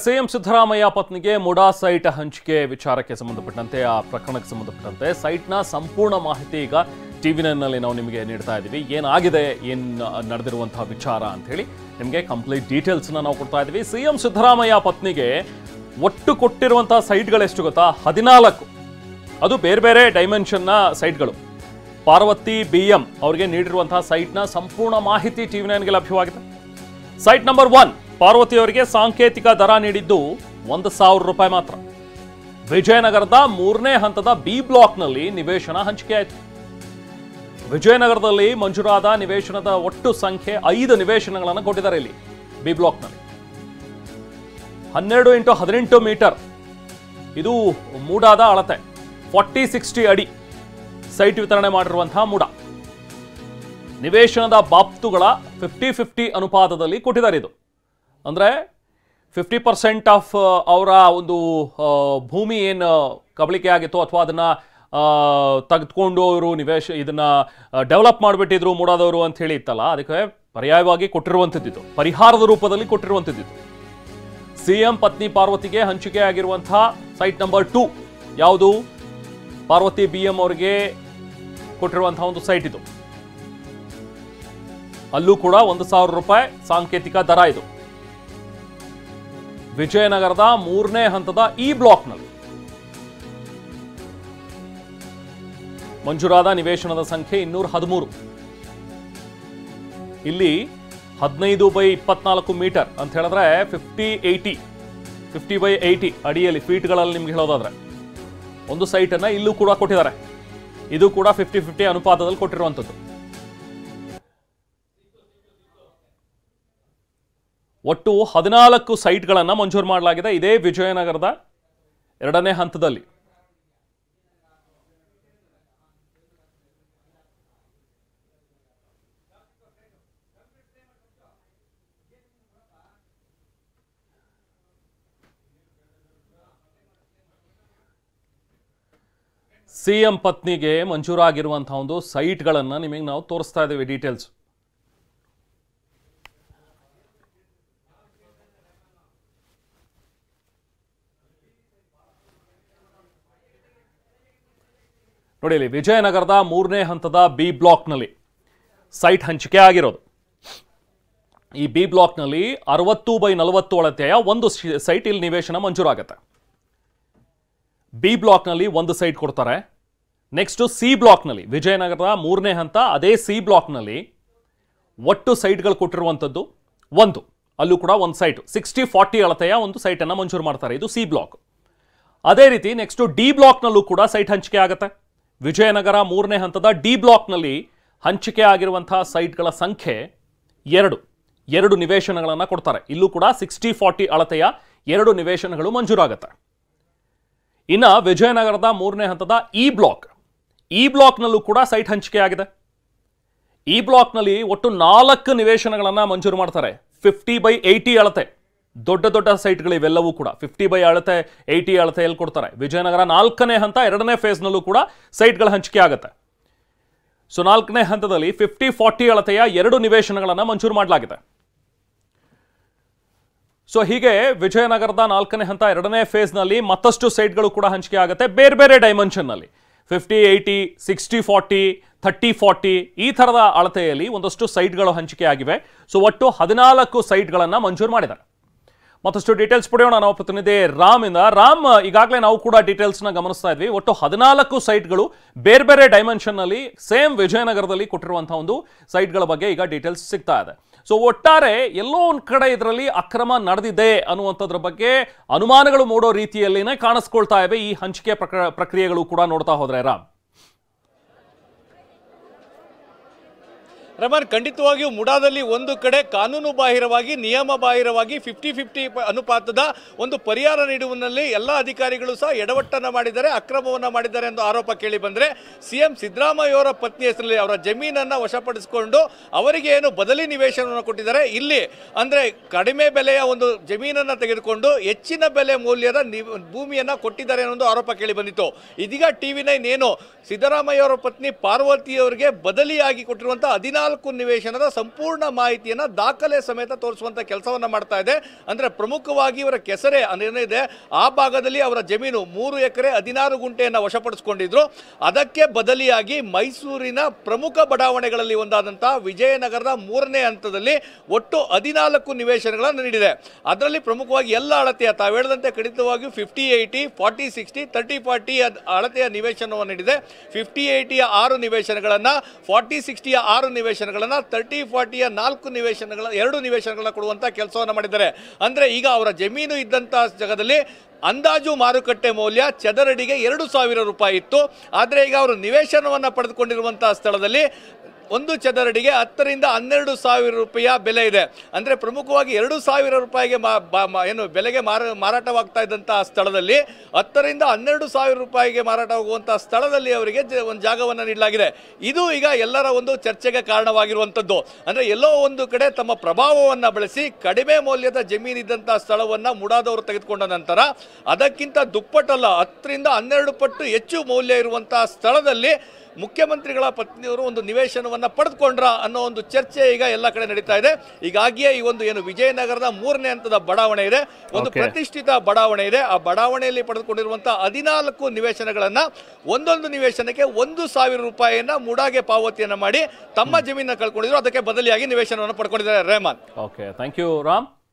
CM Siddaramaiah ಪತ್ನಿಗೆ MUDA site ಹಂಚಿಕೆ ವಿಚಾರಕ್ಕೆ ಸಂಬಂಧಪಟ್ಟಂತೆ ಆ ಪ್ರಕರಣಕ್ಕೆ ಸಂಬಂಧಪಟ್ಟಂತೆ ಸೈಟ್ನ ಸಂಪೂರ್ಣ ಮಾಹಿತಿ ಈಗ ಟಿವಿ9 ನಲ್ಲಿ ನಾವು ನಿಮಗೆ ನೀಡ್ತಾ ಇದ್ದೀವಿ. ಏನಾಗಿದೆ, ಏನು ನಡೆದಿರುವಂತಹ ವಿಚಾರ ಅಂತ ಹೇಳಿ ನಿಮಗೆ ಕಂಪ್ಲೀಟ್ ಡೀಟೇಲ್ಸ್ನ ನಾವು ಕೊಡ್ತಾ ಇದ್ದೀವಿ. ಸಿಎಂ ಸಿದ್ದರಾಮಯ್ಯ ಪತ್ನಿಗೆ ಒಟ್ಟು ಕೊಟ್ಟಿರುವಂತಹ ಸೈಟ್ಗಳು ಎಷ್ಟು ಗೊತ್ತಾ? 14. ಅದು ಬೇರೆ ಬೇರೆ ಡೈಮೆನ್ಷನ್ನ ಸೈಟ್ಗಳು. ಪಾರ್ವತಿ BM ಅವರಿಗೆ ನೀಡಿರುವಂತಹ ಸೈಟ್ನ ಸಂಪೂರ್ಣ ಮಾಹಿತಿ ಟಿವಿ9ಗೆ ಲಭ್ಯವಾಗಿದೆ. ಸೈಟ್ ನಂಬರ್ 1 ಪಾರ್ವತಿ ಅವರಿಗೆ ಸಾಂಕೇತಿಕ ದರ ನೀಡಿದ್ದು 1,000 ರೂಪಾಯಿ ಮಾತ್ರ. ವಿಜಯನಗರದ 3ನೇ ಹಂತದ B ಬ್ಲಾಕ್ನಲ್ಲಿ ನಿವೇಶನ ಹಂಚಿಕೆ ಆಯಿತು. ವಿಜಯನಗರದಲ್ಲಿ ಮಂಜೂರಾದ ನಿವೇಶನದ ಒಟ್ಟು ಸಂಖ್ಯೆ 5 ನಿವೇಶನಗಳನ್ನು ಕೊಟ್ಟಿದ್ದಾರೆ. ಇಲ್ಲಿ B ಬ್ಲಾಕ್ನಲ್ಲಿ 12x18 ಮೀಟರ್, ಇದು ಮೂಡಾದ ಅಳತೆ. 40-60 ಅಡಿ ಸೈಟ್ ವಿತರಣೆ ಮಾಡಿರುವಂತಹ ಮೂಡ. ನಿವೇಶನದ ಬಾಪ್ತುಗಳ 50-50 ಅನುಪಾತದಲ್ಲಿ ಕೊಟ್ಟಿದ್ದಾರೆ. ಇದು ಅಂದರೆ 50% ಆಫ್ ಅವರ ಒಂದು ಭೂಮಿ ಏನು ಕಬಳಿಕೆ ಆಗಿತ್ತು ಅಥವಾ ಅದನ್ನು ತೆಗೆದುಕೊಂಡು ಅವರು ಇದನ್ನು ಡೆವಲಪ್ ಮಾಡಿಬಿಟ್ಟಿದ್ರು ಮೂಡಾದವರು ಅಂತ ಹೇಳಿ ಇತ್ತಲ್ಲ, ಅದಕ್ಕೆ ಪರ್ಯಾಯವಾಗಿ ಕೊಟ್ಟಿರುವಂಥದ್ದು, ಪರಿಹಾರದ ರೂಪದಲ್ಲಿ ಕೊಟ್ಟಿರುವಂಥದ್ದು. ಸಿಎಂ ಪತ್ನಿ ಪಾರ್ವತಿಗೆ ಹಂಚಿಕೆ ಆಗಿರುವಂತಹ ಸೈಟ್ ನಂಬರ್ 2 ಯಾವುದು? ಪಾರ್ವತಿ BM ಅವರಿಗೆ ಕೊಟ್ಟಿರುವಂತಹ ಒಂದು ಸೈಟ್ ಇದು. ಅಲ್ಲೂ ಕೂಡ 1,000 ರೂಪಾಯಿ ಸಾಂಕೇತಿಕ ದರ. ಇದು ವಿಜಯನಗರದ 3ನೇ ಹಂತದ E ಬ್ಲಾಕ್ನಲ್ಲಿ ಮಂಜೂರಾದ ನಿವೇಶನದ ಸಂಖ್ಯೆ 213. ಇಲ್ಲಿ 15x24 ಮೀಟರ್ ಅಂತ ಹೇಳಿದ್ರೆ 50x80 ಅಡಿಯಲ್ಲಿ ಫೀಟ್ಗಳಲ್ಲಿ ನಿಮ್ಗೆ ಹೇಳೋದಾದ್ರೆ ಒಂದು ಸೈಟ್ ಅನ್ನ ಇಲ್ಲೂ ಕೂಡ ಕೊಟ್ಟಿದ್ದಾರೆ. ಇದು ಕೂಡ 50-50 ಅನುಪಾತದಲ್ಲಿ ಕೊಟ್ಟಿರುವಂಥದ್ದು. ಒಟ್ಟು 14 ಸೈಟ್ಗಳನ್ನು ಮಂಜೂರು ಮಾಡಲಾಗಿದೆ ಇದೇ ವಿಜಯನಗರದ 2ನೇ ಹಂತದಲ್ಲಿ. ಸಿಎಂ ಪತ್ನಿಗೆ ಮಂಜೂರಾಗಿರುವಂತಹ ಒಂದು ಸೈಟ್ಗಳನ್ನು ನಿಮಗೆ ನಾವು ತೋರಿಸ್ತಾ ಇದ್ದೀವಿ ಡೀಟೇಲ್ಸ್. ನೋಡಿ, ಇಲ್ಲಿ ವಿಜಯನಗರದ 3ನೇ ಹಂತದ B ಬ್ಲಾಕ್ನಲ್ಲಿ ಸೈಟ್ ಹಂಚಿಕೆ ಆಗಿರೋದು. ಈ B ಬ್ಲಾಕ್ನಲ್ಲಿ 60x40 ಅಳತೆಯ ಒಂದು ಸೈಟ್ ಇಲ್ಲಿ ನಿವೇಶನ ಮಂಜೂರಾಗುತ್ತೆ. B ಬ್ಲಾಕ್ನಲ್ಲಿ ಒಂದು ಸೈಟ್ ಕೊಡ್ತಾರೆ. ನೆಕ್ಸ್ಟ್ C ಬ್ಲಾಕ್ನಲ್ಲಿ ವಿಜಯನಗರದ 3ನೇ ಹಂತ ಅದೇ C ಬ್ಲಾಕ್ನಲ್ಲಿ ಒಟ್ಟು ಸೈಟ್ಗಳು ಕೊಟ್ಟಿರುವಂಥದ್ದು 1. ಅಲ್ಲೂ ಕೂಡ ಒಂದು ಸೈಟ್ 60-40 ಅಳತೆಯ ಒಂದು ಸೈಟನ್ನು ಮಂಜೂರು ಮಾಡ್ತಾರೆ. ಇದು C ಬ್ಲಾಕ್. ಅದೇ ರೀತಿ ನೆಕ್ಸ್ಟ್ D ಬ್ಲಾಕ್ನಲ್ಲೂ ಕೂಡ ಸೈಟ್ ಹಂಚಿಕೆ ಆಗುತ್ತೆ. ವಿಜಯನಗರ 3ನೇ ಹಂತದ D ಬ್ಲಾಕ್ನಲ್ಲಿ ಹಂಚಿಕೆ ಆಗಿರುವಂತಹ ಸೈಟ್ಗಳ ಸಂಖ್ಯೆ 2 ನಿವೇಶನಗಳನ್ನು ಕೊಡ್ತಾರೆ. ಇಲ್ಲೂ ಕೂಡ 60-40 ಅಳತೆಯ 2 ನಿವೇಶನಗಳು ಮಂಜೂರಾಗುತ್ತೆ. ಇನ್ನು ವಿಜಯನಗರದ 3ನೇ ಹಂತದ E ಬ್ಲಾಕ್ನಲ್ಲೂ ಕೂಡ ಸೈಟ್ ಹಂಚಿಕೆ ಆಗಿದೆ. E ಬ್ಲಾಕ್ನಲ್ಲಿ ಒಟ್ಟು 4 ನಿವೇಶನಗಳನ್ನು ಮಂಜೂರು ಮಾಡ್ತಾರೆ. 50x80 ಅಳತೆ ದೊಡ್ಡ ಸೈಟ್ಗಳು ಇವೆಲ್ಲವೂ ಕೂಡ 50x80 ಅಳತೆಯಲ್ಲಿ ಕೊಡ್ತಾರೆ. ವಿಜಯನಗರ 4ನೇ ಹಂತ 2ನೇ ಫೇಸ್ನಲ್ಲೂ ಕೂಡ ಸೈಟ್ಗಳ ಹಂಚಿಕೆ ಆಗುತ್ತೆ. ಸೊ 4ನೇ ಹಂತದಲ್ಲಿ 50-40 ಅಳತೆಯ 2 ನಿವೇಶನಗಳನ್ನು ಮಂಜೂರು ಮಾಡಲಾಗಿದೆ. ಸೊ ಹೀಗೆ ವಿಜಯನಗರದ 4ನೇ ಹಂತ 2ನೇ ಫೇಸ್ನಲ್ಲಿ ಮತ್ತಷ್ಟು ಸೈಟ್ಗಳು ಕೂಡ ಹಂಚಿಕೆ ಆಗುತ್ತೆ. ಬೇರೆ ಬೇರೆ ಡೈಮೆನ್ಷನ್ನಲ್ಲಿ 50-80, 60-40, 30-40 ಈ ಥರದ ಅಳತೆಯಲ್ಲಿ ಒಂದಷ್ಟು ಸೈಟ್ಗಳು ಹಂಚಿಕೆ ಆಗಿವೆ. ಸೊ ಒಟ್ಟು 14 ಸೈಟ್ಗಳನ್ನು ಮಂಜೂರು ಮಾಡಿದ್ದಾರೆ. ಮತ್ತಷ್ಟು ಡೀಟೇಲ್ಸ್ ಪಡೆಯೋಣ ನಾವು ಪ್ರತಿನಿಧಿ ರಾಮಿಂದ. ರಾಮ್, ಈಗಾಗಲೇ ನಾವು ಕೂಡ ಡೀಟೇಲ್ಸ್ನ ಗಮನಿಸ್ತಾ ಇದ್ವಿ. ಒಟ್ಟು 14 ಸೈಟ್ಗಳು ಬೇರೆ ಬೇರೆ ಡೈಮೆನ್ಷನ್ನಲ್ಲಿ ಸೇಮ್ ವಿಜಯನಗರದಲ್ಲಿ ಕೊಟ್ಟಿರುವಂತಹ ಒಂದು ಸೈಟ್ಗಳ ಬಗ್ಗೆ ಈಗ ಡೀಟೇಲ್ಸ್ ಸಿಗ್ತಾ ಇದೆ. ಸೊ ಒಟ್ಟಾರೆ ಎಲ್ಲೋ ಒಂದು ಕಡೆ ಇದರಲ್ಲಿ ಅಕ್ರಮ ನಡೆದಿದೆ ಅನ್ನುವಂಥದ್ರ ಬಗ್ಗೆ ಅನುಮಾನಗಳು ಮೂಡೋ ರೀತಿಯಲ್ಲಿನೇ ಕಾಣಿಸ್ಕೊಳ್ತಾ ಇವೆ ಈ ಹಂಚಿಕೆ ಪ್ರಕ್ರಿಯೆಗಳು ಕೂಡ ನೋಡ್ತಾ ಹೋದ್ರೆ. ರಾಮ್, ರಮನ್, ಖಂಡಿತವಾಗಿಯೂ ಮುಡಾದಲ್ಲಿ ಒಂದು ಕಡೆ ಕಾನೂನು ಬಾಹಿರವಾಗಿ ನಿಯಮ ಬಾಹಿರವಾಗಿ 50-50 ಅನುಪಾತದ ಒಂದು ಪರಿಹಾರ ನೀಡುವಲ್ಲಿ ಎಲ್ಲ ಅಧಿಕಾರಿಗಳು ಸಹ ಎಡವಟ್ಟನ್ನು ಮಾಡಿದ್ದಾರೆ, ಅಕ್ರಮವನ್ನು ಮಾಡಿದ್ದಾರೆ ಎಂದು ಆರೋಪ ಕೇಳಿ ಬಂದರೆ ಸಿಎಂ ಸಿದ್ದರಾಮಯ್ಯ ಅವರ ಪತ್ನಿ ಹೆಸರಲ್ಲಿ ಅವರ ಜಮೀನನ್ನು ವಶಪಡಿಸಿಕೊಂಡು ಅವರಿಗೆ ಏನು ಬದಲಿ ನಿವೇಶನವನ್ನು ಕೊಟ್ಟಿದ್ದಾರೆ. ಇಲ್ಲಿ ಅಂದರೆ ಕಡಿಮೆ ಬೆಲೆಯ ಒಂದು ಜಮೀನನ್ನು ತೆಗೆದುಕೊಂಡು ಹೆಚ್ಚಿನ ಬೆಲೆ ಮೌಲ್ಯದ ಭೂಮಿಯನ್ನು ಕೊಟ್ಟಿದ್ದಾರೆ ಅನ್ನೋ ಆರೋಪ ಕೇಳಿ ಬಂದಿತ್ತು. ಇದೀಗ ಟಿವಿ9 ಏನು ಸಿದ್ದರಾಮಯ್ಯ ಅವರ ಪತ್ನಿ ಪಾರ್ವತಿ ಅವರಿಗೆ ಬದಲಿಯಾಗಿ ಕೊಟ್ಟಿರುವಂತಹ 16 14 ನಿವೇಶನದ ಸಂಪೂರ್ಣ ಮಾಹಿತಿಯನ್ನ ದಾಖಲೆ ಸಮೇತ ತೋರಿಸುವಂತ ಕೆಲಸವನ್ನ ಮಾಡ್ತಾ ಇದೆ. ಅಂದ್ರೆ ಪ್ರಮುಖವಾಗಿ ಇವರ ಕೆಸರೆ ಏನಿದೆ ಆ ಭಾಗದಲ್ಲಿ ಅವರ ಜಮೀನು 3 ಎಕರೆ 16 ಗುಂಟೆಯನ್ನ ವಶಪಡಿಸಿಕೊಂಡಿದ್ರು. ಅದಕ್ಕೆ ಬದಲಿಯಾಗಿ ಮೈಸೂರಿನ ಪ್ರಮುಖ ಬಡಾವಣೆಗಳಲ್ಲಿ ಒಂದಾದಂತಹ ವಿಜಯನಗರದ 3ನೇ ಹಂತದಲ್ಲಿ ಒಟ್ಟು 14 ನಿವೇಶನಗಳನ್ನು ನೀಡಿದೆ. ಅದರಲ್ಲಿ ಪ್ರಮುಖವಾಗಿ ಎಲ್ಲ ಅಳತೆಯ ತಾವು ಹೇಳಿದಂತೆ ಖಂಡಿತವಾಗಿಯೂ 50-80, 40-60, 30-40 ಅಳತೆಯ ನಿವೇಶನವನ್ನು ನೀಡಿದೆ. 50-80ಯ 6 ನಿವೇಶನಗಳನ್ನ, 40-60ಯ 6 ನಿವೇಶನಗಳನ್ನ, 30-40ಯ 2 ನಿವೇಶನಗಳನ್ನ ಕೊಡುವಂತ ಕೆಲಸವನ್ನು ಮಾಡಿದ್ದಾರೆ. ಅಂದ್ರೆ ಈಗ ಅವರ ಜಮೀನು ಇದ್ದಂತಹ ಜಾಗದಲ್ಲಿ ಅಂದಾಜು ಮಾರುಕಟ್ಟೆ ಮೌಲ್ಯ ಚದರಡಿಗೆ 2,000 ರೂಪಾಯಿ ಇತ್ತು. ಆದರೆ ಈಗ ಅವರು ನಿವೇಶನವನ್ನು ಪಡೆದುಕೊಂಡಿರುವಂತಹ ಸ್ಥಳದಲ್ಲಿ 1 ಚದರಡಿಗೆ 10 ರಿಂದ 12,000 ರೂಪಾಯಿಯ ಬೆಲೆ ಇದೆ. ಅಂದರೆ ಪ್ರಮುಖವಾಗಿ 2,000 ರೂಪಾಯಿಗೆ ಏನು ಬೆಲೆಗೆ ಮಾರಾಟವಾಗ್ತಾ ಇದ್ದಂತಹ ಸ್ಥಳದಲ್ಲಿ 10 ರಿಂದ 12,000 ರೂಪಾಯಿಗೆ ಮಾರಾಟವಾಗುವಂತಹ ಸ್ಥಳದಲ್ಲಿ ಅವರಿಗೆ ಒಂದು ಜಾಗವನ್ನು ನೀಡಲಾಗಿದೆ. ಇದು ಈಗ ಎಲ್ಲರ ಒಂದು ಚರ್ಚೆಗೆ ಕಾರಣವಾಗಿರುವಂಥದ್ದು. ಅಂದರೆ ಎಲ್ಲೋ ಒಂದು ಕಡೆ ತಮ್ಮ ಪ್ರಭಾವವನ್ನು ಬಳಸಿ ಕಡಿಮೆ ಮೌಲ್ಯದ ಜಮೀನಿದ್ದಂತಹ ಸ್ಥಳವನ್ನು ಮುಡಾದವರು ತೆಗೆದುಕೊಂಡ ನಂತರ ಅದಕ್ಕಿಂತ ದುಪ್ಪಟ್ಟಲ್ಲ 10 ರಿಂದ 12 ಪಟ್ಟು ಹೆಚ್ಚು ಮೌಲ್ಯ ಇರುವಂತಹ ಸ್ಥಳದಲ್ಲಿ ಮುಖ್ಯಮಂತ್ರಿಗಳ ಪತ್ನಿಯವರು ಒಂದು ನಿವೇಶನವನ್ನು ಪಡೆದುಕೊಂಡ್ರ ಅನ್ನೋ ಒಂದು ಚರ್ಚೆ ಈಗ ಎಲ್ಲ ಕಡೆ ನಡೀತಾ ಇದೆ. ಹೀಗಾಗಿಯೇ ಈ ಒಂದು ಏನು ವಿಜಯನಗರದ 3ನೇ ಹಂತದ ಬಡಾವಣೆ ಇದೆ, ಒಂದು ಪ್ರತಿಷ್ಠಿತ ಬಡಾವಣೆ ಇದೆ. ಆ ಬಡಾವಣೆಯಲ್ಲಿ ಪಡೆದುಕೊಂಡಿರುವಂತಹ 14 ನಿವೇಶನಗಳನ್ನ ಒಂದೊಂದು ನಿವೇಶನಕ್ಕೆ 1,000 ರೂಪಾಯಿಯನ್ನ ಮುಡಾಗೆ ಪಾವತಿಯನ್ನ ಮಾಡಿ ತಮ್ಮ ಜಮೀನನ್ನು ಕಳ್ಕೊಂಡಿದ್ರು. ಅದಕ್ಕೆ ಬದಲಿಯಾಗಿ ನಿವೇಶನವನ್ನು ಪಡ್ಕೊಂಡಿದ್ದಾರೆ. Rehman. Okay, thank you Ram.